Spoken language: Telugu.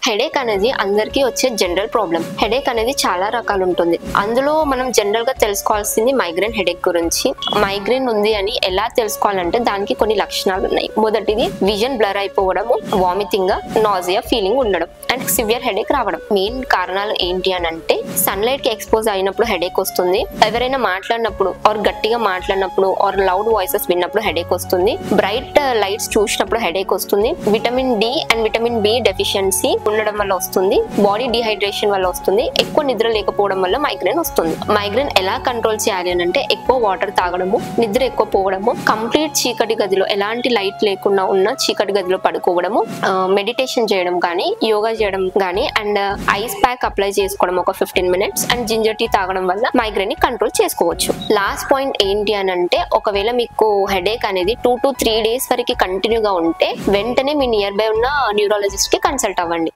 హెడేక్ అనేది అందరికీ వచ్చే జనరల్ ప్రాబ్లం. హెడేక్ అనేది చాలా రకాలు ఉంటుంది. అందులో మనం జనరల్ గా తెలుసుకోవాల్సింది మైగ్రేన్ హెడేక్ గురించి. మైగ్రేన్ ఉంది అని ఎలా తెలుసుకోవాలంటే దానికి కొన్ని లక్షణాలు ఉన్నాయి. మొదటిది విజన్ బ్లర్ అయిపోవడము, వామిటింగ్, నాజియా ఫీలింగ్ ఉండడం అండ్ సివియర్ హెడేక్ రావడం. మెయిన్ కారణాలు ఏంటి అని అంటే సన్లైట్ కి ఎక్స్పోజ్ అయినప్పుడు హెడేక్ వస్తుంది, ఎవరైనా మాట్లాడినప్పుడు ఆర్ గట్టిగా మాట్లాడినప్పుడు ఆర్ లౌడ్ వాయిసెస్ విన్నప్పుడు హెడేక్ వస్తుంది, బ్రైట్ లైట్స్ చూసినప్పుడు హెడేక్ వస్తుంది, vitamin D and vitamin B deficiency ఉండడం వల్ల వస్తుంది, బాడీ డిహైడ్రేషన్ వల్ల వస్తుంది, ఎక్కువ నిద్ర లేకపోవడం వల్ల మైగ్రేన్ వస్తుంది. మైగ్రేన్ ఎలా కంట్రోల్ చేయాలి అని అంటే ఎక్కువ వాటర్ తాగడము, నిద్ర ఎక్కువ పోవడము, కంప్లీట్ చీకటి గదిలో ఎలాంటి లైట్ లేకుండా ఉన్న చీకటి గదిలో పడుకోవడము, మెడిటేషన్ చేయడం కానీ యోగా చేయడం కానీ అండ్ ఐస్ ప్యాక్ అప్లై చేసుకోవడం ఒక 15 minutes అండ్ జింజర్ టీ తాగడం వల్ల మైగ్రేన్ ని కంట్రోల్ చేసుకోవచ్చు. లాస్ట్ పాయింట్ ఏంటి అని అంటే ఒకవేళ మీకు హెడేక్ అనేది 2 to 3 days వరకు కంటిన్యూగా ఉంటే వెంటనే మీ నియర్ బై ఉన్న న్యూరాలజిస్ట్ కి కన్సల్ట్ అవ్వండి.